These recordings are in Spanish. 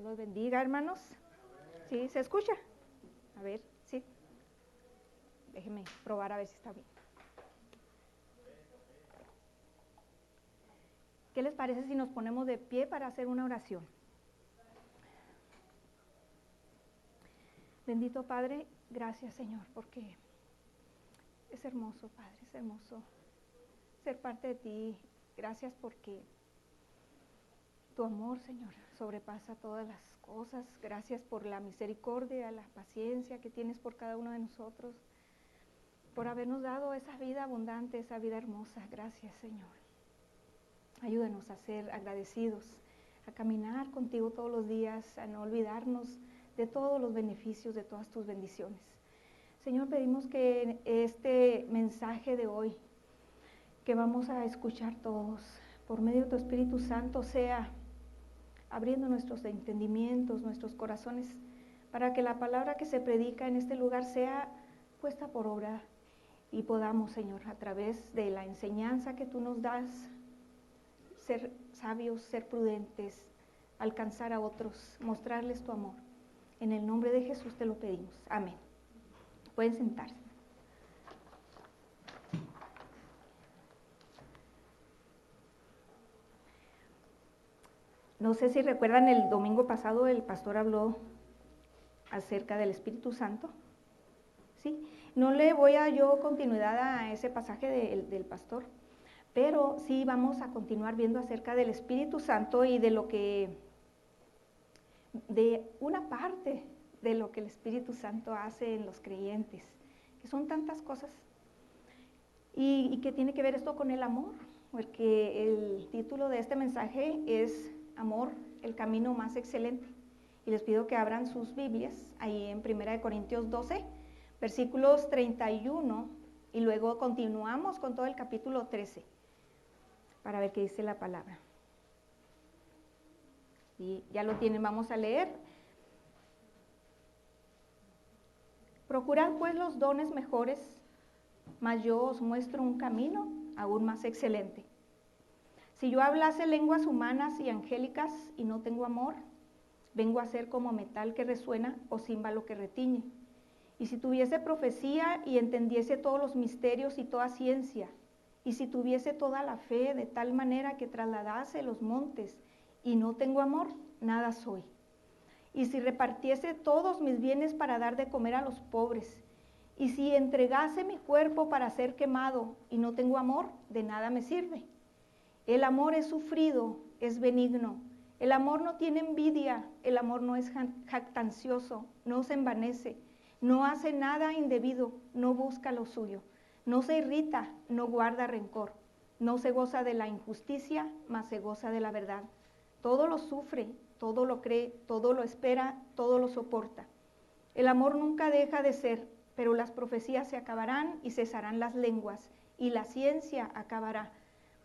los bendiga, hermanos. ¿Sí? ¿Se escucha? A ver, sí. Déjenme probar a ver si está bien. ¿Qué les parece si nos ponemos de pie para hacer una oración? Bendito Padre, gracias Señor, porque es hermoso, Padre, es hermoso ser parte de ti. Gracias porque tu amor, Señor, sobrepasa todas las cosas. Gracias por la misericordia, la paciencia que tienes por cada uno de nosotros, por habernos dado esa vida abundante, esa vida hermosa. Gracias, Señor. Ayúdanos a ser agradecidos, a caminar contigo todos los días, a no olvidarnos de todos los beneficios, de todas tus bendiciones. Señor, pedimos que este mensaje de hoy, que vamos a escuchar todos, por medio de tu Espíritu Santo, sea abriendo nuestros entendimientos, nuestros corazones, para que la palabra que se predica en este lugar sea puesta por obra y podamos, Señor, a través de la enseñanza que tú nos das, ser sabios, ser prudentes, alcanzar a otros, mostrarles tu amor. En el nombre de Jesús te lo pedimos. Amén. Pueden sentarse. No sé si recuerdan, el domingo pasado el pastor habló acerca del Espíritu Santo. ¿Sí? No le voy a yo continuidad a ese pasaje del pastor, pero sí vamos a continuar viendo acerca del Espíritu Santo y de lo que, de una parte de lo que el Espíritu Santo hace en los creyentes, que son tantas cosas, y que tiene que ver esto con el amor, porque el título de este mensaje es Amor, el camino más excelente. Y les pido que abran sus Biblias ahí en 1 Corintios 12, versículos 31, y luego continuamos con todo el capítulo 13, para ver qué dice la palabra. Y ya lo tienen, vamos a leer. Procurad pues los dones mejores, mas yo os muestro un camino aún más excelente. Si yo hablase lenguas humanas y angélicas y no tengo amor, vengo a ser como metal que resuena o címbalo que retiñe. Y si tuviese profecía y entendiese todos los misterios y toda ciencia, y si tuviese toda la fe de tal manera que trasladase los montes y no tengo amor, nada soy. Y si repartiese todos mis bienes para dar de comer a los pobres, y si entregase mi cuerpo para ser quemado y no tengo amor, de nada me sirve. El amor es sufrido, es benigno. El amor no tiene envidia, el amor no es jactancioso, no se envanece, no hace nada indebido, no busca lo suyo, no se irrita, no guarda rencor, no se goza de la injusticia, mas se goza de la verdad. Todo lo sufre, todo lo cree, todo lo espera, todo lo soporta. El amor nunca deja de ser, pero las profecías se acabarán y cesarán las lenguas, y la ciencia acabará.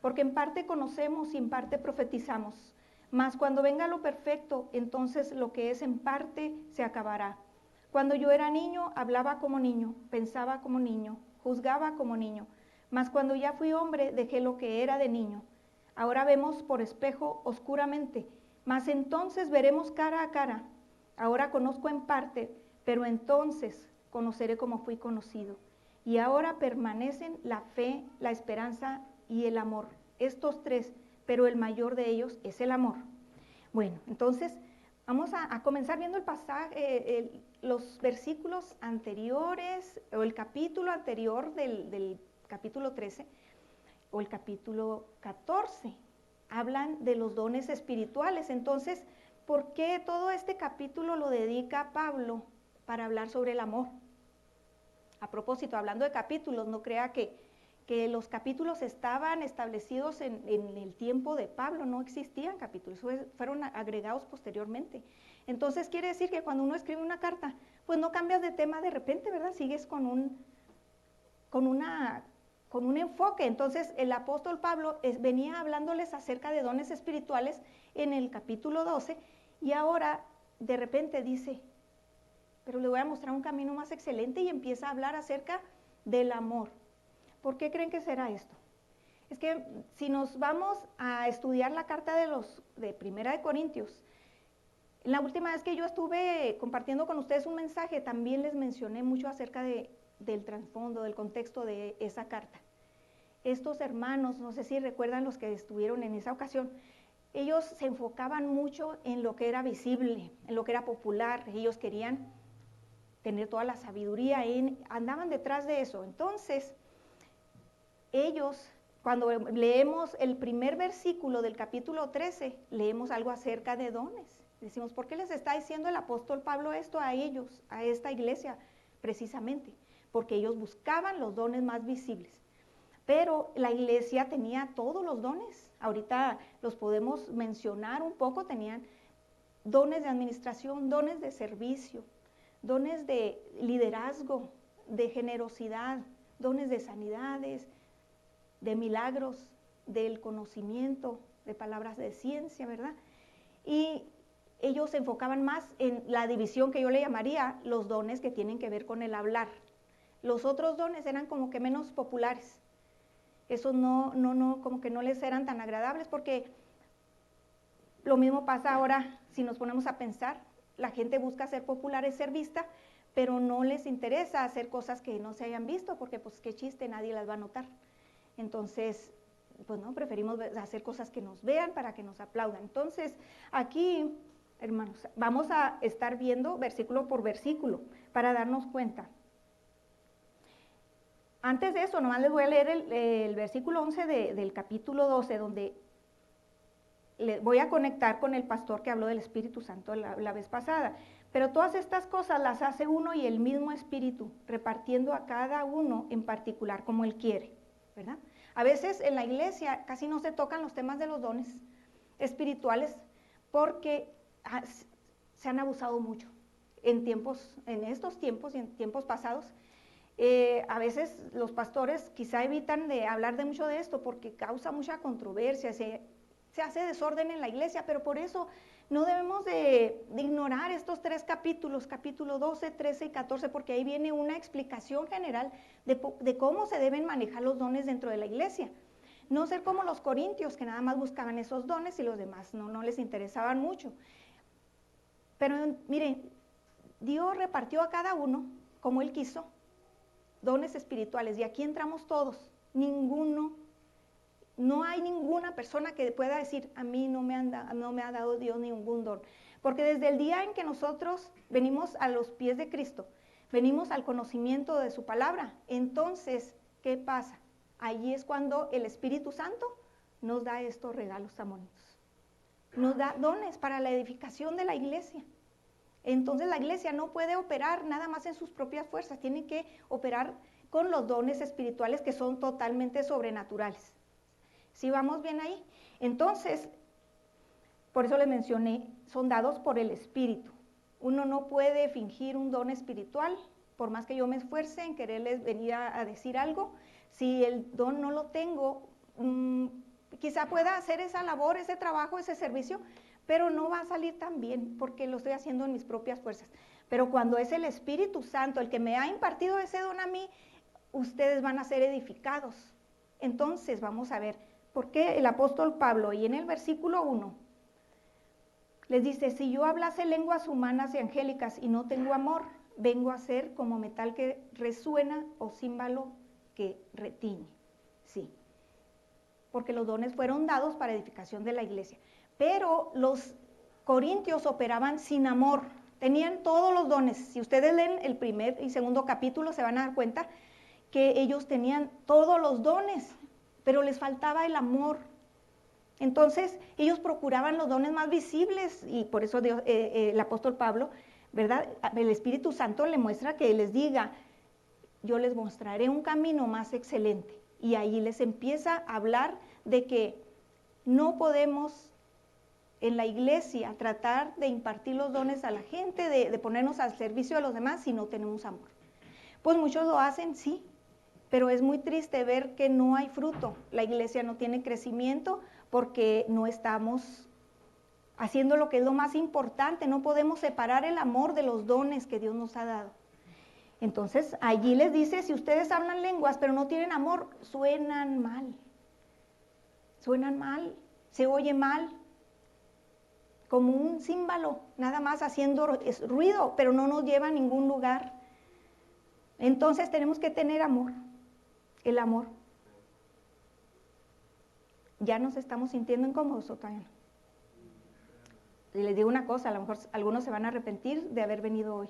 Porque en parte conocemos y en parte profetizamos, mas cuando venga lo perfecto, entonces lo que es en parte se acabará. Cuando yo era niño, hablaba como niño, pensaba como niño, juzgaba como niño, mas cuando ya fui hombre, dejé lo que era de niño. Ahora vemos por espejo oscuramente, mas entonces veremos cara a cara. Ahora conozco en parte, pero entonces conoceré como fui conocido. Y ahora permanecen la fe, la esperanza y el amor, estos tres, pero el mayor de ellos es el amor. Bueno, entonces vamos a comenzar viendo el pasaje, los versículos anteriores, o el capítulo anterior del capítulo 13, o el capítulo 14, hablan de los dones espirituales. Entonces, ¿por qué todo este capítulo lo dedica Pablo para hablar sobre el amor? A propósito, hablando de capítulos, no crea que los capítulos estaban establecidos en el tiempo de Pablo, no existían capítulos, fueron agregados posteriormente. Entonces quiere decir que cuando uno escribe una carta, pues no cambias de tema de repente, ¿verdad? Sigues con un enfoque. Entonces el apóstol Pablo venía hablándoles acerca de dones espirituales en el capítulo 12, y ahora de repente dice, pero le voy a mostrar un camino más excelente, y empieza a hablar acerca del amor. ¿Por qué creen que será esto? Es que si nos vamos a estudiar la carta de 1 de Corintios, La última vez que yo estuve compartiendo con ustedes un mensaje, también les mencioné mucho acerca del trasfondo, del contexto de esa carta. Estos hermanos, no sé si recuerdan los que estuvieron en esa ocasión, ellos se enfocaban mucho en lo que era visible, en lo que era popular. Ellos querían tener toda la sabiduría, andaban detrás de eso. Entonces, ellos, cuando leemos el primer versículo del capítulo 13, leemos algo acerca de dones. Decimos, ¿por qué les está diciendo el apóstol Pablo esto a ellos, a esta iglesia? Precisamente, porque ellos buscaban los dones más visibles. Pero la iglesia tenía todos los dones. Ahorita los podemos mencionar un poco. Tenían dones de administración, dones de servicio, dones de liderazgo, de generosidad, dones de sanidades, de milagros, del conocimiento, de palabras de ciencia, ¿verdad? Y ellos se enfocaban más en la división que yo le llamaría los dones que tienen que ver con el hablar. Los otros dones eran como que menos populares. Esos como que no les eran tan agradables, porque lo mismo pasa ahora si nos ponemos a pensar. La gente busca ser popular y ser vista, pero no les interesa hacer cosas que no se hayan visto, porque pues qué chiste, nadie las va a notar. Entonces, pues no, preferimos hacer cosas que nos vean para que nos aplaudan. Entonces, aquí, hermanos, vamos a estar viendo versículo por versículo para darnos cuenta. Antes de eso, nomás les voy a leer el versículo 11 del capítulo 12, donde voy a conectar con el pastor que habló del Espíritu Santo la vez pasada. Pero todas estas cosas las hace uno y el mismo Espíritu, repartiendo a cada uno en particular como Él quiere, ¿verdad? A veces en la iglesia casi no se tocan los temas de los dones espirituales porque se han abusado mucho en estos tiempos y en tiempos pasados. A veces los pastores quizá evitan de hablar de mucho de esto porque causa mucha controversia, se hace desorden en la iglesia, pero por eso no debemos de ignorar estos tres capítulos, capítulo 12, 13 y 14, porque ahí viene una explicación general de cómo se deben manejar los dones dentro de la iglesia. No ser como los corintios, que nada más buscaban esos dones y los demás no les interesaban mucho. Pero miren, Dios repartió a cada uno como Él quiso, dones espirituales, y aquí entramos todos. No hay ninguna persona que pueda decir, a mí no me ha dado Dios ningún don. Porque desde el día en que nosotros venimos a los pies de Cristo, venimos al conocimiento de su palabra, entonces, ¿qué pasa? Allí es cuando el Espíritu Santo nos da estos regalos tan bonitos. Nos da dones para la edificación de la iglesia. Entonces la iglesia no puede operar nada más en sus propias fuerzas, tiene que operar con los dones espirituales que son totalmente sobrenaturales. ¿Sí vamos bien ahí? Entonces, por eso les mencioné, son dados por el Espíritu. Uno no puede fingir un don espiritual, por más que yo me esfuerce en quererles venir a decir algo. Si el don no lo tengo, quizá pueda hacer esa labor, ese trabajo, ese servicio, pero no va a salir tan bien porque lo estoy haciendo en mis propias fuerzas. Pero cuando es el Espíritu Santo el que me ha impartido ese don a mí, ustedes van a ser edificados. Entonces vamos a ver por qué el apóstol Pablo, y en el versículo 1, les dice, si yo hablase lenguas humanas y angélicas y no tengo amor, vengo a ser como metal que resuena o címbalo que retiñe. Sí, porque los dones fueron dados para edificación de la iglesia. Pero los corintios operaban sin amor, tenían todos los dones. Si ustedes leen el primer y segundo capítulo se van a dar cuenta que ellos tenían todos los dones, pero les faltaba el amor. Entonces ellos procuraban los dones más visibles y por eso el apóstol Pablo, ¿verdad? El Espíritu Santo le muestra que les diga, yo les mostraré un camino más excelente. Y ahí les empieza a hablar de que no podemos en la iglesia tratar de impartir los dones a la gente, de ponernos al servicio de los demás si no tenemos amor. Pues muchos lo hacen, sí, pero es muy triste ver que no hay fruto. La iglesia no tiene crecimiento porque no estamos haciendo lo que es lo más importante. No podemos separar el amor de los dones que Dios nos ha dado. Entonces, allí les dice, si ustedes hablan lenguas pero no tienen amor, suenan mal, se oye mal. como un címbalo, nada más haciendo ruido, pero no nos lleva a ningún lugar. Entonces tenemos que tener amor, el amor. ¿Ya nos estamos sintiendo incómodos o todavía no? Y les digo una cosa, a lo mejor algunos se van a arrepentir de haber venido hoy,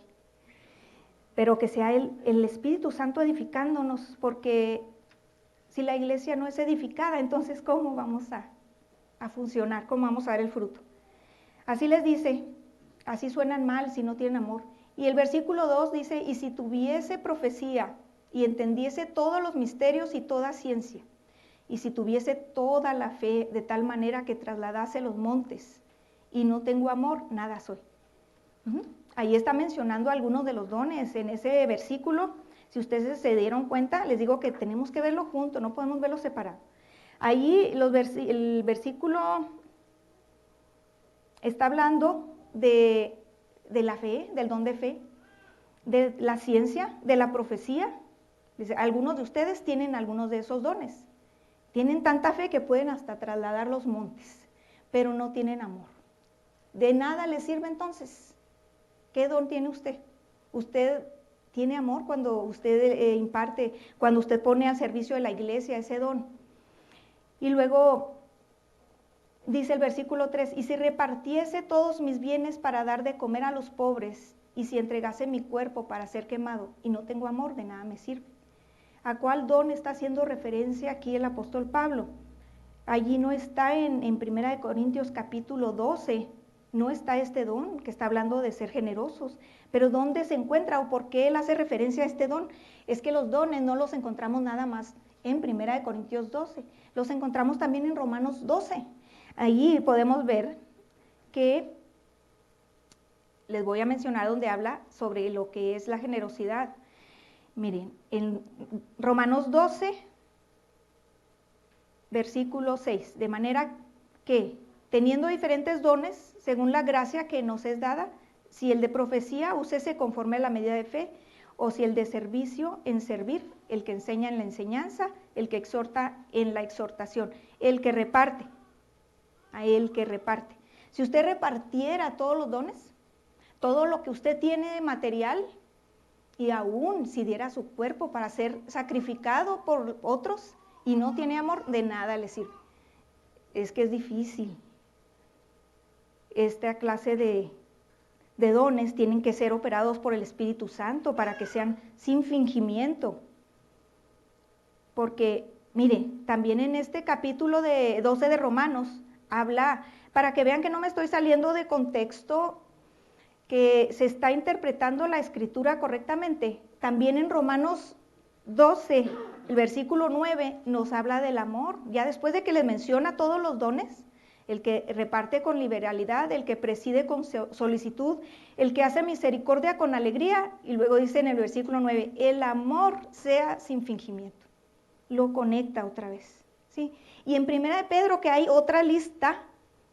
pero que sea el Espíritu Santo edificándonos, porque si la iglesia no es edificada, entonces ¿cómo vamos a funcionar? ¿Cómo vamos a ver el fruto? Así les dice, así suenan mal si no tienen amor. Y el versículo 2 dice, y si tuviese profecía y entendiese todos los misterios y toda ciencia, y si tuviese toda la fe de tal manera que trasladase los montes, y no tengo amor, nada soy. Ahí está mencionando algunos de los dones en ese versículo. Si ustedes se dieron cuenta, les digo que tenemos que verlo junto, no podemos verlo separado. Ahí el versículo está hablando de la fe, del don de fe, de la ciencia, de la profecía. Dice, algunos de ustedes tienen algunos de esos dones. Tienen tanta fe que pueden hasta trasladar los montes, pero no tienen amor. De nada les sirve entonces. ¿Qué don tiene usted? Usted tiene amor cuando usted imparte, cuando usted pone al servicio de la iglesia ese don. Y luego dice el versículo 3, y si repartiese todos mis bienes para dar de comer a los pobres, y si entregase mi cuerpo para ser quemado, y no tengo amor, de nada me sirve. ¿A cuál don está haciendo referencia aquí el apóstol Pablo? Allí no está en 1 Corintios capítulo 12, no está este don que está hablando de ser generosos, pero ¿dónde se encuentra o por qué él hace referencia a este don? Es que los dones no los encontramos nada más en 1 Corintios 12, los encontramos también en Romanos 12. Allí podemos ver que les voy a mencionar donde habla sobre lo que es la generosidad. Miren, en Romanos 12, versículo 6, de manera que, teniendo diferentes dones, según la gracia que nos es dada, si el de profecía, úsese conforme a la medida de fe, o si el de servicio, en servir, el que enseña en la enseñanza, el que exhorta en la exhortación, el que reparte, a el que reparte. Si usted repartiera todos los dones, todo lo que usted tiene de material, y aún si diera su cuerpo para ser sacrificado por otros y no tiene amor, de nada le sirve. Es que es difícil. Esta clase de dones tienen que ser operados por el Espíritu Santo para que sean sin fingimiento. Porque, mire, también en este capítulo 12 de Romanos habla, para que vean que no me estoy saliendo de contexto, que se está interpretando la escritura correctamente. También en Romanos 12, el versículo 9, nos habla del amor. Ya después de que les menciona todos los dones, el que reparte con liberalidad, el que preside con solicitud, el que hace misericordia con alegría, y luego dice en el versículo 9, el amor sea sin fingimiento. Lo conecta otra vez, ¿sí? Y en 1 de Pedro, que hay otra lista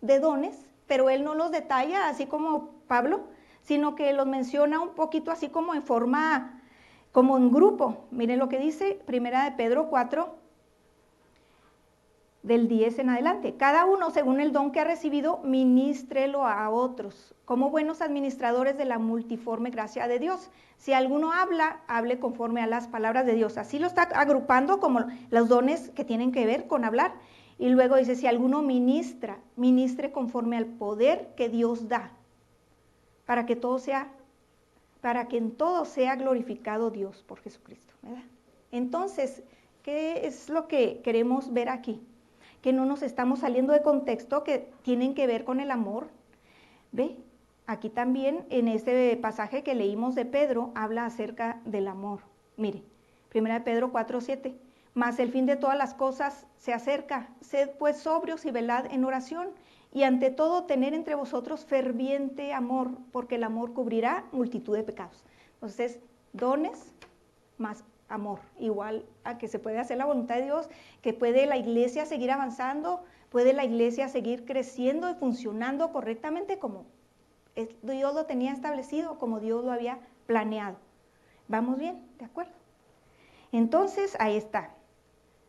de dones, pero él no los detalla así como Pablo, sino que los menciona un poquito así como en forma, como en grupo. Miren lo que dice 1 de Pedro 4, del 10 en adelante. Cada uno, según el don que ha recibido, ministrelo a otros, como buenos administradores de la multiforme gracia de Dios. Si alguno habla, hable conforme a las palabras de Dios. Así lo está agrupando como los dones que tienen que ver con hablar. Y luego dice, si alguno ministra, ministre conforme al poder que Dios da, para que en todo sea glorificado Dios por Jesucristo, ¿verdad? Entonces, ¿qué es lo que queremos ver aquí? Que no nos estamos saliendo de contexto, que tienen que ver con el amor. ¿Ve? Aquí también, en este pasaje que leímos de Pedro, habla acerca del amor. Mire, 1 Pedro 4:7, mas el fin de todas las cosas se acerca, sed pues sobrios y velad en oración, y ante todo tener entre vosotros ferviente amor, porque el amor cubrirá multitud de pecados. Entonces, dones más amor, igual a que se puede hacer la voluntad de Dios, que puede la iglesia seguir avanzando, puede la iglesia seguir creciendo y funcionando correctamente como Dios lo tenía establecido, como Dios lo había planeado. ¿Vamos bien? ¿De acuerdo? Entonces, ahí está.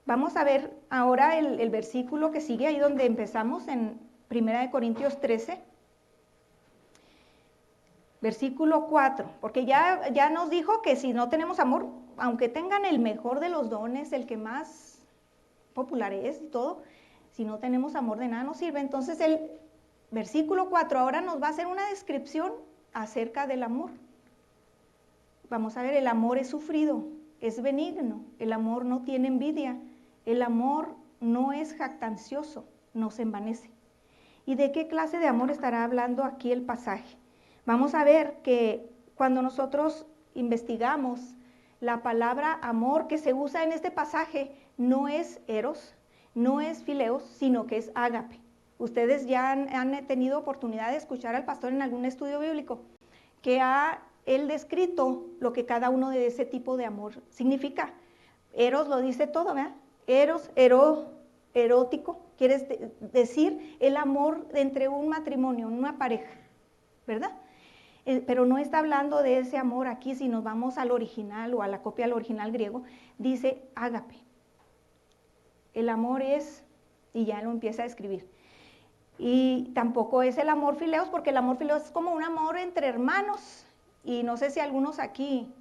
Vamos a ver ahora el versículo que sigue ahí donde empezamos en 1 Corintios 13. Versículo 4, porque ya nos dijo que si no tenemos amor, aunque tengan el mejor de los dones, el que más popular es y todo, si no tenemos amor de nada nos sirve. Entonces el versículo 4 ahora nos va a hacer una descripción acerca del amor. Vamos a ver, el amor es sufrido, es benigno, el amor no tiene envidia, el amor no es jactancioso, no se envanece. ¿Y de qué clase de amor estará hablando aquí el pasaje? Vamos a ver que cuando nosotros investigamos la palabra amor que se usa en este pasaje no es eros, no es fileos, sino que es ágape. Ustedes ya han tenido oportunidad de escuchar al pastor en algún estudio bíblico que ha él descrito lo que cada uno de ese tipo de amor significa. Eros lo dice todo, ¿verdad? Eros, erótico, quiere decir el amor entre un matrimonio, una pareja, ¿verdad? Pero no está hablando de ese amor aquí, si nos vamos al original o a la copia del original griego, dice ágape. El amor es, y ya lo empieza a describir. Y tampoco es el amor fileos, porque el amor fileos es como un amor entre hermanos. Y no sé si algunos aquí,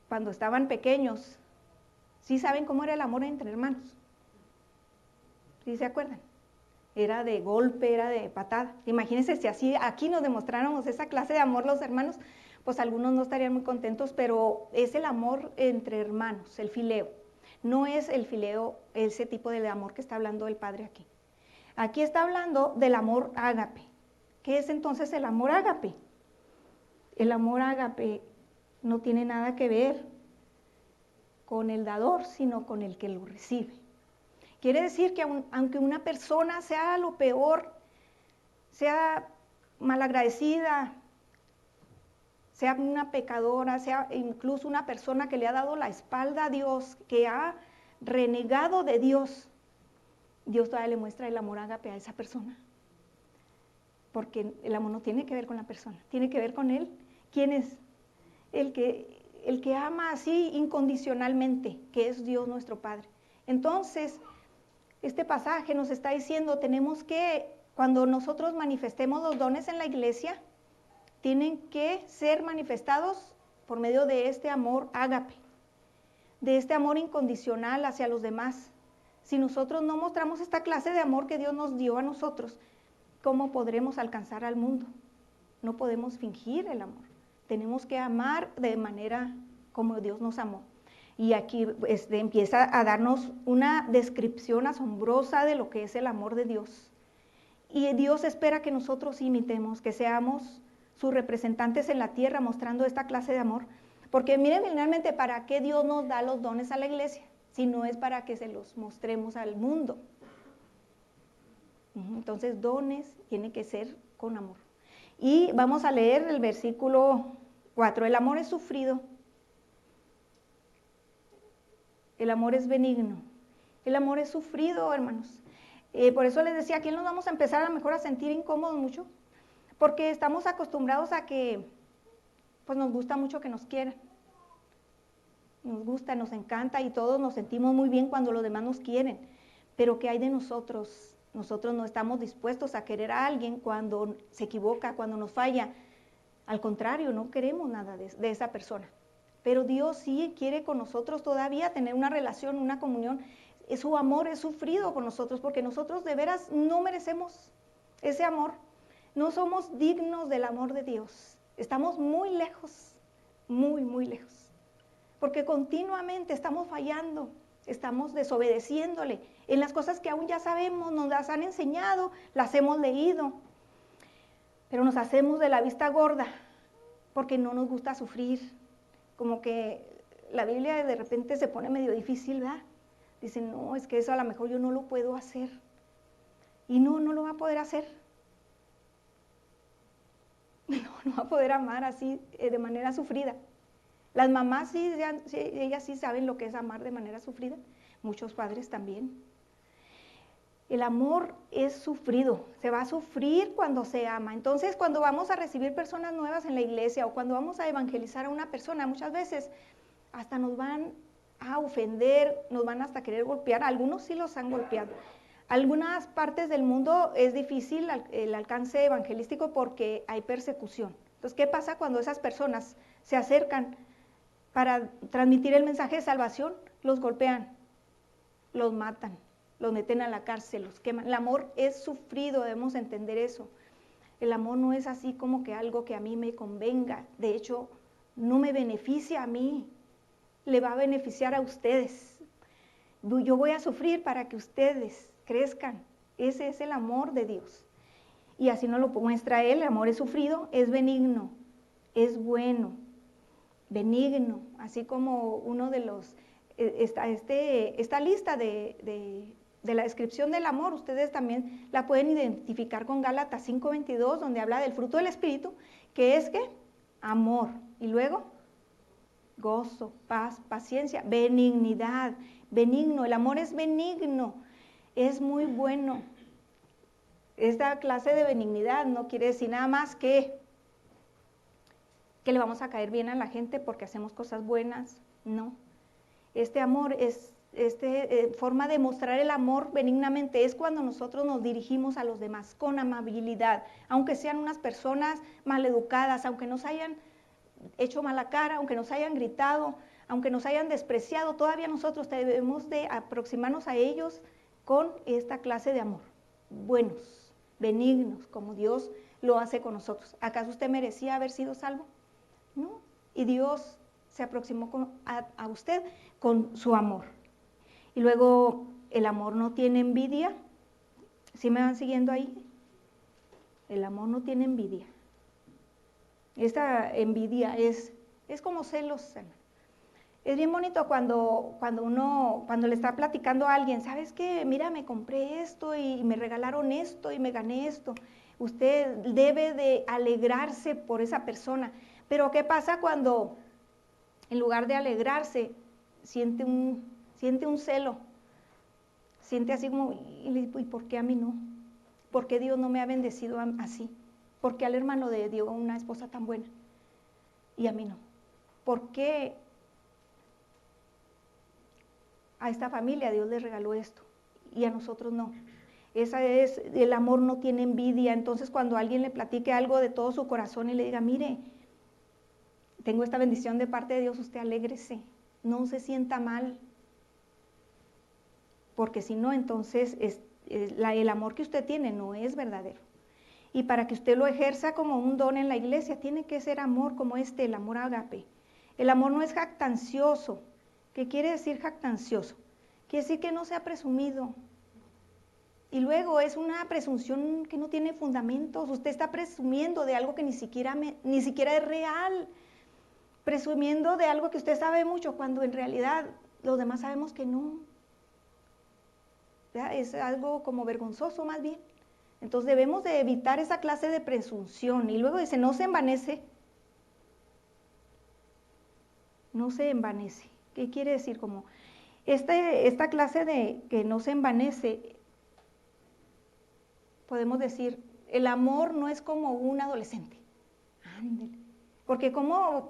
cuando estaban pequeños, ¿sí saben cómo era el amor entre hermanos? ¿Sí se acuerdan? Era de golpe, era de patada. Imagínense si así aquí nos demostráramos esa clase de amor los hermanos, pues algunos no estarían muy contentos, pero es el amor entre hermanos, el fileo. No es el fileo, ese tipo de amor que está hablando el Padre aquí. Aquí está hablando del amor ágape. ¿Qué es entonces el amor ágape? El amor ágape no tiene nada que ver con el dador, sino con el que lo recibe. Quiere decir que aunque una persona sea lo peor, sea malagradecida, sea una pecadora, sea incluso una persona que le ha dado la espalda a Dios, que ha renegado de Dios, Dios todavía le muestra el amor ágape a esa persona. Porque el amor no tiene que ver con la persona, tiene que ver con Él. ¿Quién es? El que ama así incondicionalmente, que es Dios nuestro Padre. Entonces, este pasaje nos está diciendo, tenemos que, cuando nosotros manifestemos los dones en la iglesia, tienen que ser manifestados por medio de este amor ágape, de este amor incondicional hacia los demás. Si nosotros no mostramos esta clase de amor que Dios nos dio a nosotros, ¿cómo podremos alcanzar al mundo? No podemos fingir el amor. Tenemos que amar de manera como Dios nos amó. Y aquí empieza a darnos una descripción asombrosa de lo que es el amor de Dios. Y Dios espera que nosotros imitemos, que seamos sus representantes en la tierra mostrando esta clase de amor. Porque miren, finalmente, ¿para qué Dios nos da los dones a la iglesia? Si no es para que se los mostremos al mundo. Entonces, dones tiene que ser con amor. Y vamos a leer el versículo 4. El amor es sufrido. El amor es benigno. El amor es sufrido, hermanos. Por eso les decía, aquí nos vamos a empezar a lo mejor a sentir incómodos mucho, porque estamos acostumbrados a que, pues nos gusta mucho que nos quieran. Nos gusta, nos encanta y todos nos sentimos muy bien cuando los demás nos quieren. Pero ¿qué hay de nosotros? Nosotros no estamos dispuestos a querer a alguien cuando se equivoca, cuando nos falla. Al contrario, no queremos nada de esa persona. Pero Dios sí quiere con nosotros todavía tener una relación, una comunión. Su amor es sufrido por nosotros porque nosotros de veras no merecemos ese amor. No somos dignos del amor de Dios. Estamos muy lejos, muy, muy lejos. Porque continuamente estamos fallando, estamos desobedeciéndole en las cosas que aún ya sabemos, nos las han enseñado, las hemos leído. Pero nos hacemos de la vista gorda porque no nos gusta sufrir. Como que la Biblia de repente se pone medio difícil, ¿verdad? Dicen, no, es que eso a lo mejor yo no lo puedo hacer. Y no lo va a poder hacer. No va a poder amar así de manera sufrida. Las mamás sí, ellas sí saben lo que es amar de manera sufrida. Muchos padres también. El amor es sufrido, se va a sufrir cuando se ama. Entonces, cuando vamos a recibir personas nuevas en la iglesia o cuando vamos a evangelizar a una persona, muchas veces hasta nos van a ofender, nos van hasta querer golpear. Algunos sí los han golpeado. Algunas partes del mundo es difícil el alcance evangelístico porque hay persecución. Entonces, ¿qué pasa cuando esas personas se acercan para transmitir el mensaje de salvación? Los golpean, los matan, los meten a la cárcel, los queman. El amor es sufrido, debemos entender eso. El amor no es así como que algo que a mí me convenga. De hecho, no me beneficia a mí, le va a beneficiar a ustedes. Yo voy a sufrir para que ustedes crezcan. Ese es el amor de Dios. Y así nos lo muestra Él. El amor es sufrido, es benigno, es bueno, benigno. Así como uno de los, esta lista de la descripción del amor, ustedes también la pueden identificar con Gálatas 5:22, donde habla del fruto del Espíritu, que es, ¿qué? Amor. Y luego, gozo, paz, paciencia, benignidad, benigno. El amor es benigno, es muy bueno. Esta clase de benignidad no quiere decir nada más que le vamos a caer bien a la gente porque hacemos cosas buenas, no. Este amor es, forma de mostrar el amor benignamente es cuando nosotros nos dirigimos a los demás con amabilidad, aunque sean unas personas maleducadas, aunque nos hayan hecho mala cara, aunque nos hayan gritado, aunque nos hayan despreciado, todavía nosotros debemos de aproximarnos a ellos con esta clase de amor, buenos, benignos, como Dios lo hace con nosotros. ¿Acaso usted merecía haber sido salvo? No, y Dios se aproximó a usted con su amor. Y luego, el amor no tiene envidia. ¿Sí me van siguiendo ahí? El amor no tiene envidia. Esta envidia es como celos, hermano. Es bien bonito cuando le está platicando a alguien, ¿sabes qué? Mira, me compré esto y me regalaron esto y me gané esto. Usted debe de alegrarse por esa persona. Pero ¿qué pasa cuando en lugar de alegrarse siente un celo? Siente así como, ¿y por qué a mí no? ¿Por qué Dios no me ha bendecido así? ¿Por qué al hermano le dio una esposa tan buena y a mí no? ¿Por qué a esta familia Dios le regaló esto y a nosotros no? El amor no tiene envidia. Entonces, cuando alguien le platique algo de todo su corazón y le diga, mire, tengo esta bendición de parte de Dios, usted alégrese, no se sienta mal, porque si no, entonces el amor que usted tiene no es verdadero. Y para que usted lo ejerza como un don en la iglesia, tiene que ser amor como el amor ágape. El amor no es jactancioso. ¿Qué quiere decir jactancioso? Quiere decir que no sea presumido. Y luego es una presunción que no tiene fundamentos. Usted está presumiendo de algo que ni siquiera es real. Presumiendo de algo que usted sabe mucho, cuando en realidad los demás sabemos que no. ¿Ya? Es algo como vergonzoso más bien. Entonces debemos de evitar esa clase de presunción. Y luego dice, no se envanece. No se envanece. ¿Qué quiere decir? Como esta clase de que no se envanece, podemos decir, el amor no es como un adolescente. Ándale. Porque como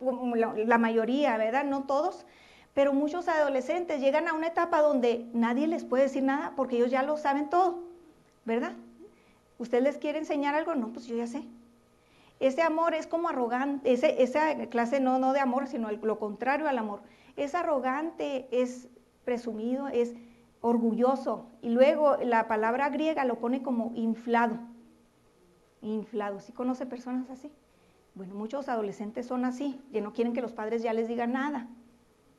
la mayoría, ¿verdad? No todos, pero muchos adolescentes llegan a una etapa donde nadie les puede decir nada porque ellos ya lo saben todo, ¿verdad? ¿Usted les quiere enseñar algo? No, pues yo ya sé. Ese amor es como arrogante, esa clase no de amor, sino lo contrario al amor. Es arrogante, es presumido, es orgulloso. Y luego la palabra griega lo pone como inflado. Inflado. ¿Sí conoce personas así? Bueno, muchos adolescentes son así, que no quieren que los padres ya les digan nada.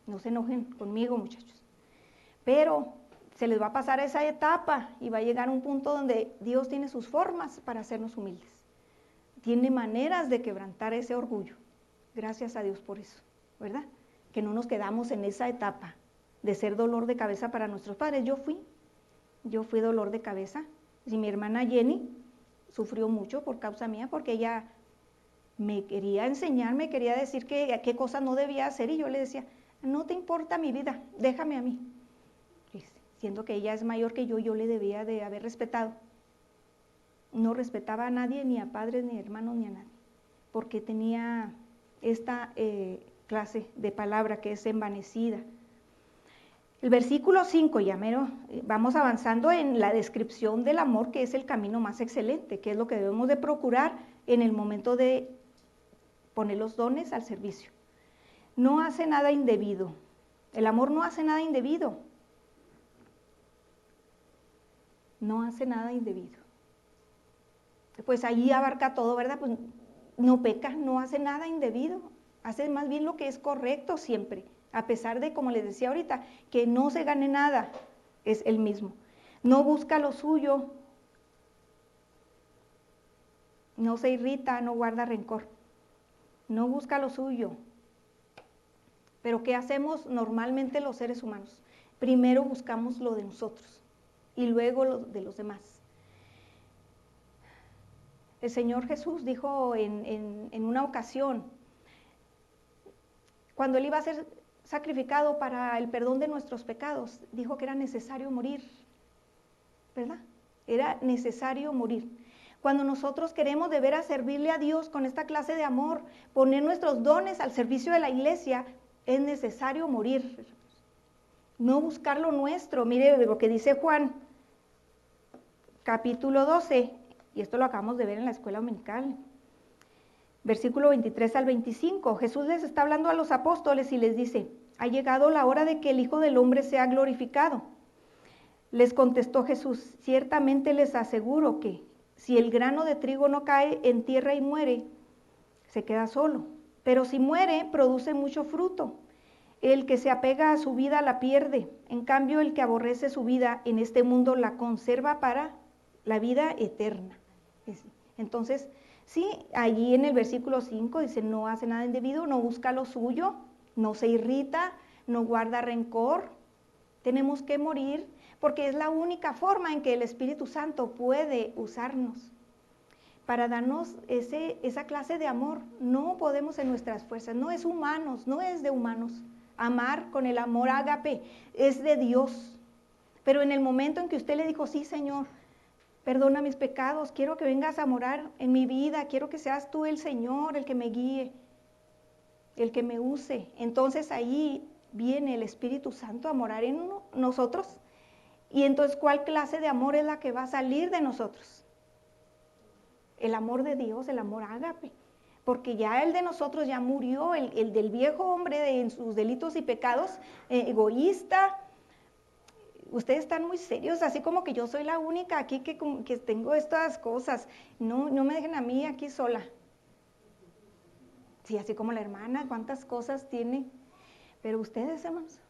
No se enojen conmigo, muchachos. Pero se les va a pasar esa etapa y va a llegar un punto donde Dios tiene sus formas para hacernos humildes. Tiene maneras de quebrantar ese orgullo. Gracias a Dios por eso, ¿verdad? Que no nos quedamos en esa etapa de ser dolor de cabeza para nuestros padres. Yo fui dolor de cabeza. Y mi hermana Jenny sufrió mucho por causa mía, porque ella me quería enseñar, me quería decir qué cosas no debía hacer, y yo le decía, no te importa mi vida, déjame a mí. Siendo que ella es mayor que yo le debía de haber respetado. No respetaba a nadie, ni a padres, ni a hermanos, ni a nadie, porque tenía esta clase de palabra que es envanecida. El versículo 5, ya mero, vamos avanzando en la descripción del amor, que es el camino más excelente, que es lo que debemos de procurar en el momento de poner los dones al servicio. No hace nada indebido. El amor no hace nada indebido. No hace nada indebido. Pues ahí abarca todo, ¿verdad? Pues no peca, no hace nada indebido. Hace más bien lo que es correcto siempre. A pesar de, como les decía ahorita, que no se gane nada, es el mismo. No busca lo suyo, no se irrita, no guarda rencor, no busca lo suyo. Pero ¿qué hacemos normalmente los seres humanos? Primero buscamos lo de nosotros y luego lo de los demás. El Señor Jesús dijo en una ocasión, cuando Él iba a ser sacrificado para el perdón de nuestros pecados, dijo que era necesario morir, ¿verdad? Era necesario morir. Cuando nosotros queremos de veras servirle a Dios con esta clase de amor, poner nuestros dones al servicio de la iglesia, es necesario morir. No buscar lo nuestro. Mire lo que dice Juan, capítulo 12, y esto lo acabamos de ver en la escuela dominical. Versículo 23 al 25, Jesús les está hablando a los apóstoles y les dice, ha llegado la hora de que el Hijo del Hombre sea glorificado. Les contestó Jesús, ciertamente les aseguro que si el grano de trigo no cae en tierra y muere, se queda solo, pero si muere, produce mucho fruto. El que se apega a su vida la pierde, en cambio el que aborrece su vida en este mundo la conserva para la vida eterna. Entonces, sí, allí en el versículo 5 dice, no hace nada indebido, no busca lo suyo, no se irrita, no guarda rencor. Tenemos que morir porque es la única forma en que el Espíritu Santo puede usarnos para darnos esa clase de amor. No podemos en nuestras fuerzas, no es humanos, no es de humanos. Amar con el amor ágape es de Dios. Pero en el momento en que usted le dijo, sí, Señor, perdona mis pecados, quiero que vengas a morar en mi vida, quiero que seas tú el Señor, el que me guíe, el que me use. Entonces ahí viene el Espíritu Santo a morar en nosotros. Y entonces, ¿cuál clase de amor es la que va a salir de nosotros? El amor de Dios, el amor ágape. Porque ya el de nosotros ya murió, el del viejo hombre en sus delitos y pecados, egoísta. Ustedes están muy serios, así como que yo soy la única aquí que tengo estas cosas. No me dejen a mí aquí sola. Sí, así como la hermana, cuántas cosas tiene. Pero ustedes, hermanos,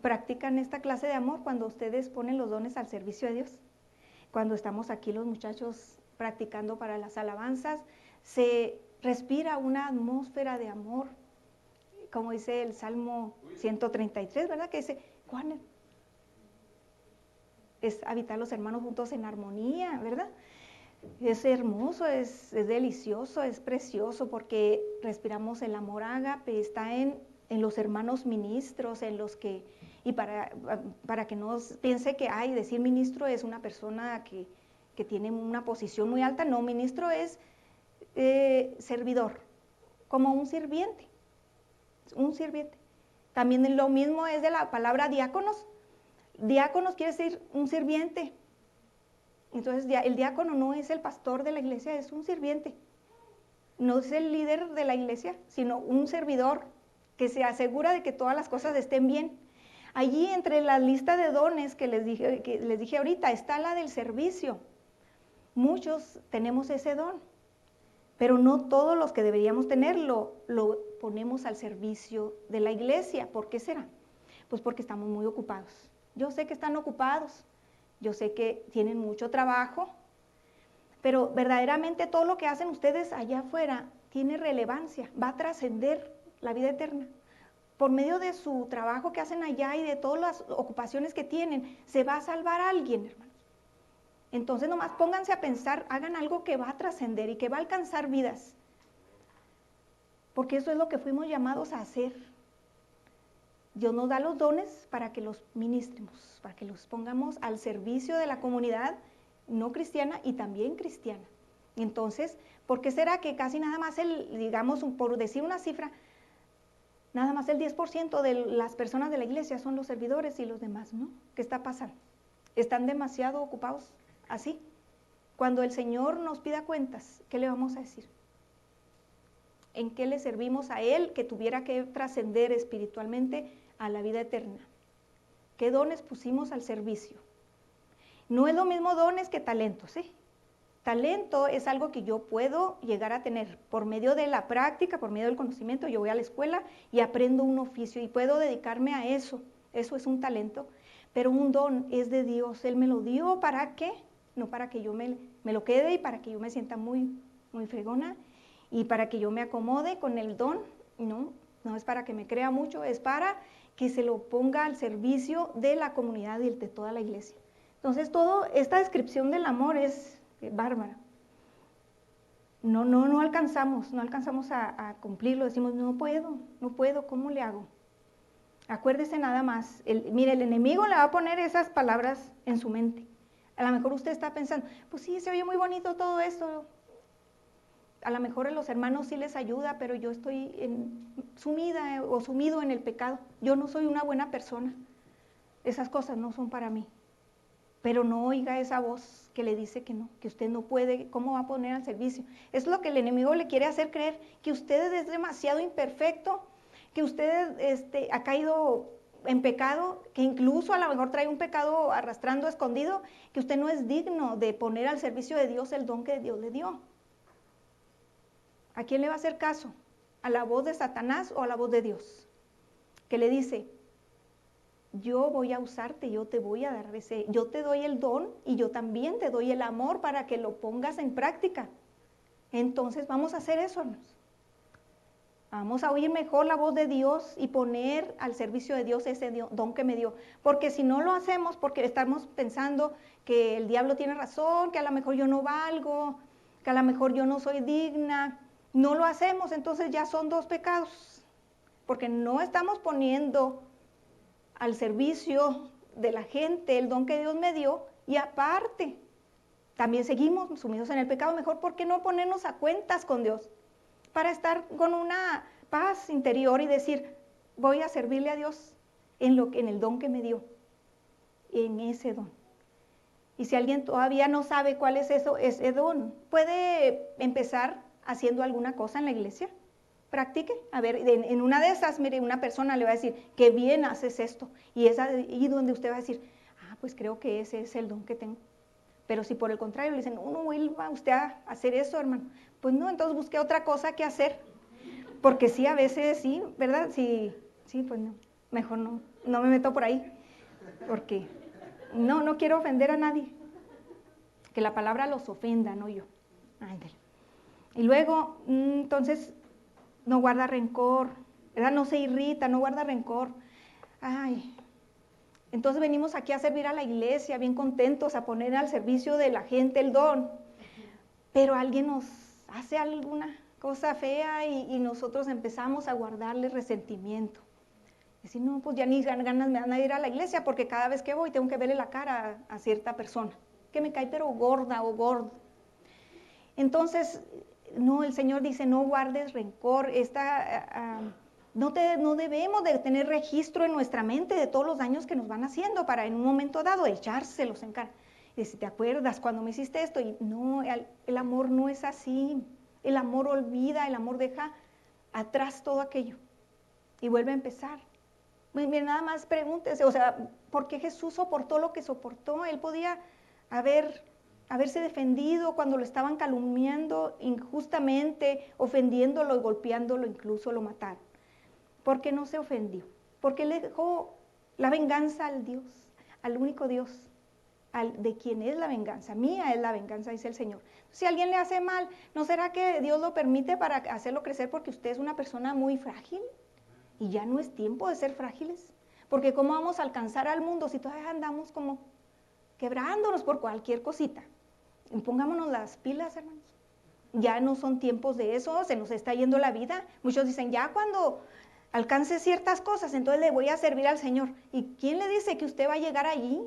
practican esta clase de amor cuando ustedes ponen los dones al servicio de Dios. Cuando estamos aquí los muchachos practicando para las alabanzas, se respira una atmósfera de amor, como dice el Salmo 133, ¿verdad? Que dice, Juan, es habitar los hermanos juntos en armonía, ¿verdad? Es hermoso, es delicioso, es precioso, porque respiramos el amor ágape, está en los hermanos ministros, en los que, y para que no piense que, decir ministro es una persona que tiene una posición muy alta. No, ministro es servidor, como un sirviente, También lo mismo es de la palabra diáconos. Diáconos quiere decir un sirviente. Entonces el diácono no es el pastor de la iglesia, es un sirviente. No es el líder de la iglesia, sino un servidor que se asegura de que todas las cosas estén bien. Allí entre la lista de dones que les dije ahorita está la del servicio. Muchos tenemos ese don, pero no todos los que deberíamos tenerlo lo ponemos al servicio de la iglesia. ¿Por qué será? Pues porque estamos muy ocupados. Yo sé que están ocupados, yo sé que tienen mucho trabajo, pero verdaderamente todo lo que hacen ustedes allá afuera tiene relevancia, va a trascender la vida eterna. Por medio de su trabajo que hacen allá y de todas las ocupaciones que tienen, se va a salvar a alguien, hermanos. Entonces nomás pónganse a pensar, hagan algo que va a trascender y que va a alcanzar vidas. Porque eso es lo que fuimos llamados a hacer. Dios nos da los dones para que los ministremos, para que los pongamos al servicio de la comunidad no cristiana y también cristiana. Entonces, ¿por qué será que casi nada más digamos, por decir una cifra, Nada más el 10% de las personas de la iglesia son los servidores y los demás, ¿no? ¿Qué está pasando? Están demasiado ocupados así. Cuando el Señor nos pida cuentas, ¿qué le vamos a decir? ¿En qué le servimos a Él que tuviera que trascender espiritualmente a la vida eterna? ¿Qué dones pusimos al servicio? No es lo mismo dones que talentos, ¿sí? Talento es algo que yo puedo llegar a tener por medio de la práctica, por medio del conocimiento. Yo voy a la escuela y aprendo un oficio y puedo dedicarme a eso. Eso es un talento. Pero un don es de Dios. Él me lo dio, ¿para qué? No para que yo me lo quede y para que yo me sienta muy fregona y para que yo me acomode con el don. No, no es para que me crea mucho, es para que se lo ponga al servicio de la comunidad y de toda la iglesia. Entonces, toda esta descripción del amor es bárbara. No alcanzamos a cumplirlo. Decimos, no puedo, ¿cómo le hago? Acuérdese nada más, mire, el enemigo le va a poner esas palabras en su mente. A lo mejor usted está pensando, pues sí, se oye muy bonito todo esto. A lo mejor a los hermanos sí les ayuda, pero yo estoy sumida o sumido en el pecado. Yo no soy una buena persona. Esas cosas no son para mí. Pero no oiga esa voz que le dice que no, que usted no puede, ¿cómo va a poner al servicio? Es lo que el enemigo le quiere hacer creer, que usted es demasiado imperfecto, que usted ha caído en pecado, que incluso a lo mejor trae un pecado arrastrando escondido, que usted no es digno de poner al servicio de Dios el don que Dios le dio. ¿A quién le va a hacer caso? ¿A la voz de Satanás o a la voz de Dios? Que le dice, yo voy a usarte, yo te voy a dar yo te doy el don y yo también te doy el amor para que lo pongas en práctica. Entonces vamos a hacer eso, hermanos. Vamos a oír mejor la voz de Dios y poner al servicio de Dios ese don que me dio. Porque si no lo hacemos, porque estamos pensando que el diablo tiene razón, que a lo mejor yo no valgo, que a lo mejor yo no soy digna, no lo hacemos, entonces ya son dos pecados. Porque no estamos poniendo al servicio de la gente el don que Dios me dio y aparte también seguimos sumidos en el pecado. Mejor, ¿por qué no ponernos a cuentas con Dios? Para estar con una paz interior y decir, voy a servirle a Dios en el don que me dio, en ese don. Y si alguien todavía no sabe cuál es ese don, puede empezar haciendo alguna cosa en la iglesia. Practique, a ver, en una de esas, mire, una persona le va a decir, qué bien haces esto, y es ahí donde usted va a decir, pues creo que ese es el don que tengo. Pero si por el contrario le dicen, no vuelva usted a hacer eso, hermano, pues no, entonces busque otra cosa que hacer, porque sí, a veces sí, ¿verdad? Sí, pues no, mejor no me meto por ahí, porque no quiero ofender a nadie, que la palabra los ofenda, no yo. Ándale. Y luego, entonces, no guarda rencor, ¿verdad? No se irrita, no guarda rencor. Entonces venimos aquí a servir a la iglesia, bien contentos, a poner al servicio de la gente el don. Pero alguien nos hace alguna cosa fea y nosotros empezamos a guardarle resentimiento. Decir, no, pues ya ni ganas me dan de ir a la iglesia porque cada vez que voy tengo que verle la cara a cierta persona, que me cae pero gorda o gordo. Entonces, no, el Señor dice, no guardes rencor, no debemos de tener registro en nuestra mente de todos los daños que nos van haciendo para en un momento dado echárselos en cara. Y si te acuerdas cuando me hiciste esto, y no, el amor no es así, el amor olvida, el amor deja atrás todo aquello y vuelve a empezar. Bien, nada más pregúntese, o sea, ¿por qué Jesús soportó lo que soportó? Él podía haberse defendido cuando lo estaban calumniando injustamente, ofendiéndolo y golpeándolo, incluso lo mataron. ¿Por qué no se ofendió? Porque le dejó la venganza al Dios, al único Dios, de quien es la venganza. Mía es la venganza, dice el Señor. Si alguien le hace mal, ¿no será que Dios lo permite para hacerlo crecer porque usted es una persona muy frágil? Y ya no es tiempo de ser frágiles. Porque ¿cómo vamos a alcanzar al mundo si todavía andamos como quebrándonos por cualquier cosita? Y pongámonos las pilas, hermanos. Ya no son tiempos de eso, se nos está yendo la vida. Muchos dicen, ya cuando alcance ciertas cosas, entonces le voy a servir al Señor. ¿Y quién le dice que usted va a llegar allí?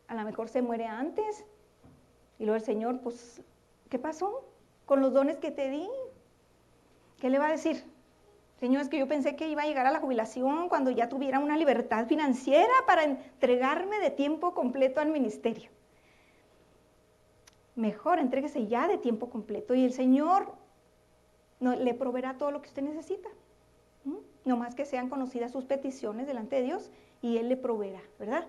A lo mejor se muere antes. Y luego el Señor, pues, ¿qué pasó con los dones que te di? ¿Qué le va a decir? Señor, es que yo pensé que iba a llegar a la jubilación cuando ya tuviera una libertad financiera para entregarme de tiempo completo al ministerio. Mejor entréguese ya de tiempo completo y el Señor le proveerá todo lo que usted necesita. No más que sean conocidas sus peticiones delante de Dios y Él le proveerá, ¿verdad?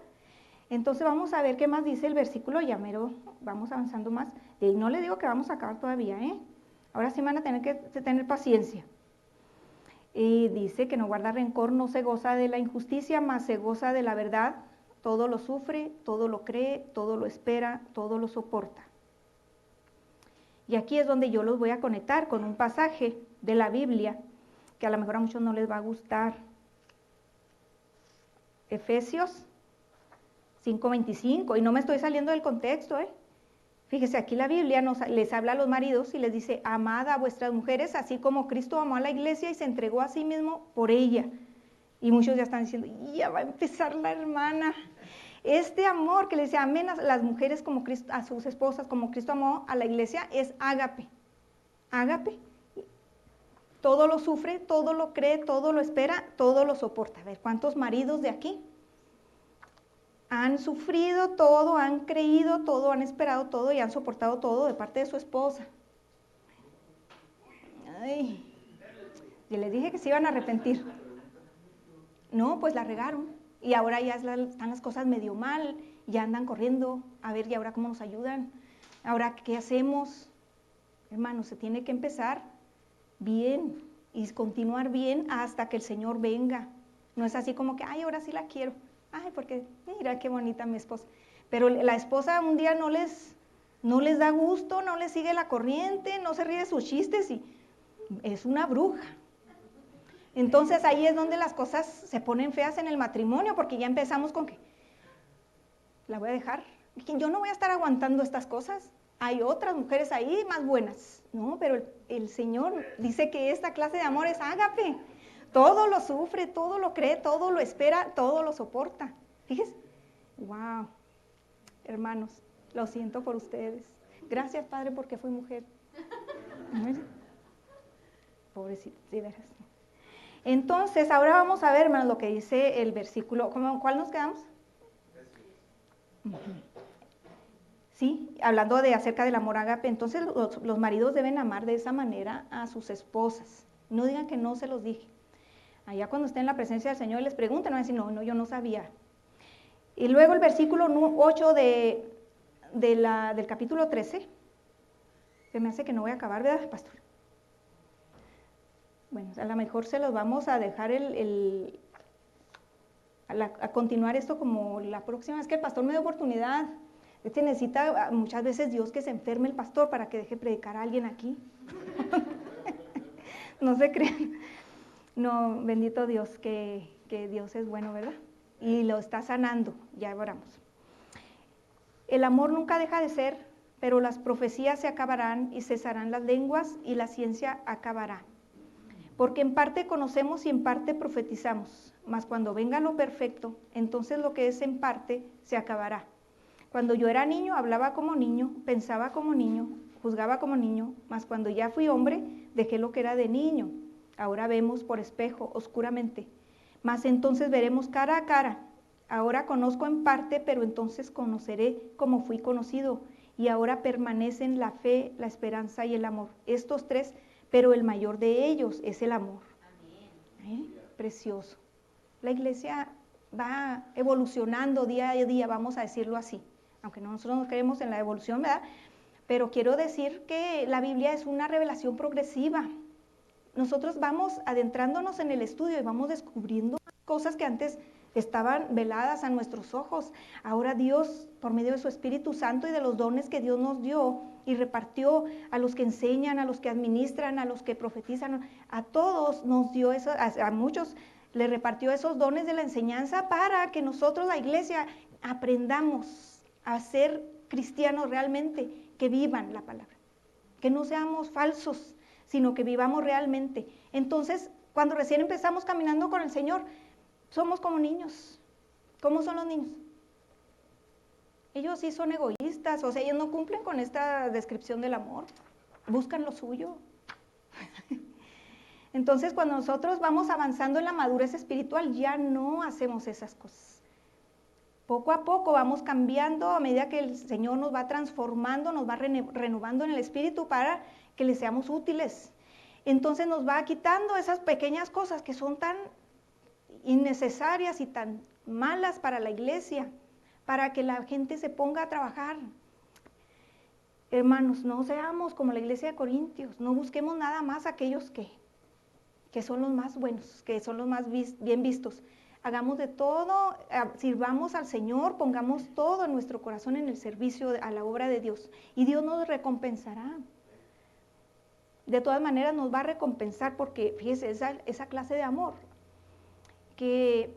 Entonces vamos a ver qué más dice el versículo, ya mero, vamos avanzando más. Y no le digo que vamos a acabar todavía, Ahora sí van a tener que tener paciencia. Y dice que no guarda rencor, no se goza de la injusticia, mas se goza de la verdad. Todo lo sufre, todo lo cree, todo lo espera, todo lo soporta. Y aquí es donde yo los voy a conectar con un pasaje de la Biblia que a lo mejor a muchos no les va a gustar. Efesios 5:25, y no me estoy saliendo del contexto, Fíjese, aquí la Biblia les habla a los maridos y les dice, amad a vuestras mujeres, así como Cristo amó a la iglesia y se entregó a sí mismo por ella. Y muchos ya están diciendo, ya va a empezar la hermana. Este amor que le dice, amen a las mujeres como Cristo, a sus esposas, como Cristo amó a la iglesia, es ágape. Ágape. Todo lo sufre, todo lo cree, todo lo espera, todo lo soporta. A ver, ¿cuántos maridos de aquí han sufrido todo, han creído todo, han esperado todo y han soportado todo de parte de su esposa? Ay, y les dije que se iban a arrepentir. No, pues la regaron. Y ahora ya están las cosas medio mal, ya andan corriendo, a ver, ¿y ahora cómo nos ayudan? ¿Ahora qué hacemos? Hermanos, se tiene que empezar bien y continuar bien hasta que el Señor venga. No es así como que, ay, ahora sí la quiero. Ay, porque mira qué bonita mi esposa. Pero la esposa un día no les da gusto, no les sigue la corriente, no se ríe de sus chistes y es una bruja. Entonces ahí es donde las cosas se ponen feas en el matrimonio, porque ya empezamos con que la voy a dejar. Yo no voy a estar aguantando estas cosas. Hay otras mujeres ahí más buenas. No, pero el Señor dice que esta clase de amor es ágape. Todo lo sufre, todo lo cree, todo lo espera, todo lo soporta. Fíjese. Wow. Hermanos, lo siento por ustedes. Gracias, Padre, porque fui mujer. Pobrecito, de veras. Entonces, ahora vamos a ver, hermanos, lo que dice el versículo. ¿Cuál nos quedamos? Sí, hablando acerca del amor ágape. Entonces, los maridos deben amar de esa manera a sus esposas. No digan que no se los dije. Allá cuando estén en la presencia del Señor y les pregunten, no van a decir, no, yo no sabía. Y luego el versículo 8 del capítulo 13, que me hace que no voy a acabar, ¿verdad, pastor? Bueno, a lo mejor se los vamos a dejar a continuar esto como la próxima. Es que el pastor me dio oportunidad. Necesita muchas veces Dios que se enferme el pastor para que deje predicar a alguien aquí. No se crean. No, bendito Dios, que Dios es bueno, ¿verdad? Y lo está sanando, ya oramos. El amor nunca deja de ser, pero las profecías se acabarán y cesarán las lenguas y la ciencia acabará. Porque en parte conocemos y en parte profetizamos, mas cuando venga lo perfecto, entonces lo que es en parte se acabará. Cuando yo era niño, hablaba como niño, pensaba como niño, juzgaba como niño, mas cuando ya fui hombre, dejé lo que era de niño. Ahora vemos por espejo, oscuramente, mas entonces veremos cara a cara. Ahora conozco en parte, pero entonces conoceré como fui conocido. Y ahora permanecen la fe, la esperanza y el amor. Estos tres, pero el mayor de ellos es el amor. Precioso. La iglesia va evolucionando día a día, vamos a decirlo así. Aunque nosotros no creemos en la evolución, ¿verdad? Pero quiero decir que la Biblia es una revelación progresiva. Nosotros vamos adentrándonos en el estudio y vamos descubriendo cosas que antes estaban veladas a nuestros ojos. Ahora Dios, por medio de su Espíritu Santo y de los dones que Dios nos dio y repartió a los que enseñan, a los que administran, a los que profetizan, a todos nos dio eso, a muchos le repartió esos dones de la enseñanza para que nosotros, la iglesia, aprendamos a ser cristianos realmente, que vivan la palabra, que no seamos falsos, sino que vivamos realmente. Entonces, cuando recién empezamos caminando con el Señor, somos como niños. ¿Cómo son los niños? Ellos sí son egoístas, o sea, ellos no cumplen con esta descripción del amor, buscan lo suyo. Entonces, cuando nosotros vamos avanzando en la madurez espiritual, ya no hacemos esas cosas. Poco a poco vamos cambiando a medida que el Señor nos va transformando, nos va renovando en el espíritu para que le seamos útiles. Entonces nos va quitando esas pequeñas cosas que son tan innecesarias y tan malas para la iglesia, para que la gente se ponga a trabajar. Hermanos, no seamos como la iglesia de Corintios, no busquemos nada más aquellos que son los más buenos, que son los más bien vistos. Hagamos de todo, sirvamos al Señor, pongamos todo nuestro corazón en el servicio a la obra de Dios y Dios nos recompensará. De todas maneras nos va a recompensar porque, fíjese, esa clase de amor que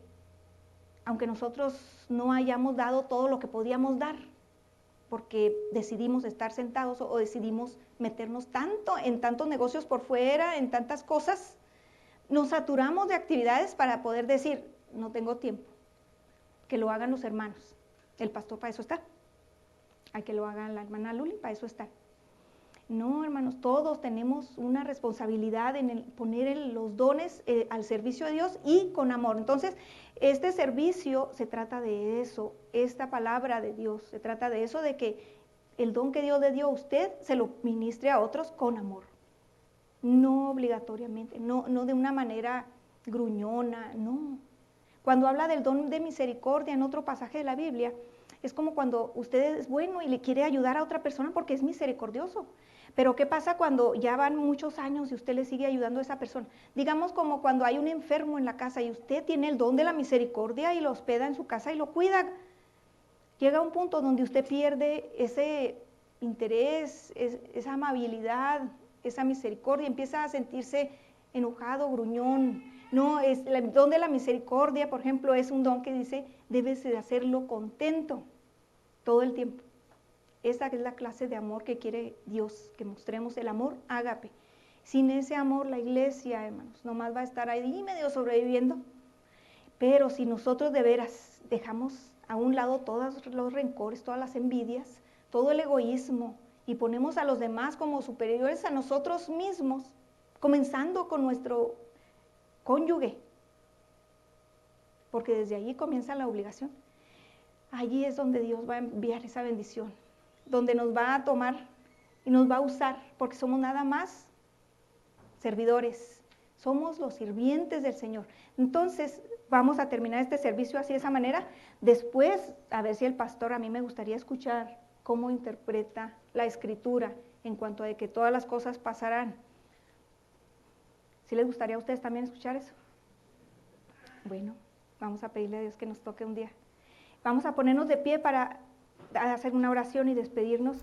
aunque nosotros no hayamos dado todo lo que podíamos dar, porque decidimos estar sentados o decidimos meternos tanto en tantos negocios por fuera, en tantas cosas, nos saturamos de actividades para poder decir, no tengo tiempo, que lo hagan los hermanos. El pastor para eso está. Hay que lo haga la hermana Luli, para eso está. No, hermanos, todos tenemos una responsabilidad en poner los dones al servicio de Dios y con amor. Entonces, este servicio se trata de eso, esta palabra de Dios, se trata de eso, de que el don que Dios le dio a usted se lo ministre a otros con amor. No obligatoriamente, no de una manera gruñona, no. Cuando habla del don de misericordia en otro pasaje de la Biblia, es como cuando usted es bueno y le quiere ayudar a otra persona porque es misericordioso. Pero ¿qué pasa cuando ya van muchos años y usted le sigue ayudando a esa persona? Digamos como cuando hay un enfermo en la casa y usted tiene el don de la misericordia y lo hospeda en su casa y lo cuida. Llega un punto donde usted pierde ese interés, esa amabilidad, esa misericordia, empieza a sentirse enojado, gruñón. No, el don de la misericordia, por ejemplo, es un don que dice, debes de hacerlo contento todo el tiempo. Esa es la clase de amor que quiere Dios, que mostremos el amor ágape. Sin ese amor la iglesia, hermanos, nomás va a estar ahí medio sobreviviendo. Pero si nosotros de veras dejamos a un lado todos los rencores, todas las envidias, todo el egoísmo y ponemos a los demás como superiores a nosotros mismos, comenzando con nuestro cónyuge, porque desde allí comienza la obligación. Allí es donde Dios va a enviar esa bendición, donde nos va a tomar y nos va a usar, porque somos nada más servidores, somos los sirvientes del Señor. Entonces, vamos a terminar este servicio así de esa manera. Después, a ver si el pastor, a mí me gustaría escuchar cómo interpreta la Escritura en cuanto a que todas las cosas pasarán. ¿Sí les gustaría a ustedes también escuchar eso? Bueno, vamos a pedirle a Dios que nos toque un día. Vamos a ponernos de pie para hacer una oración y despedirnos.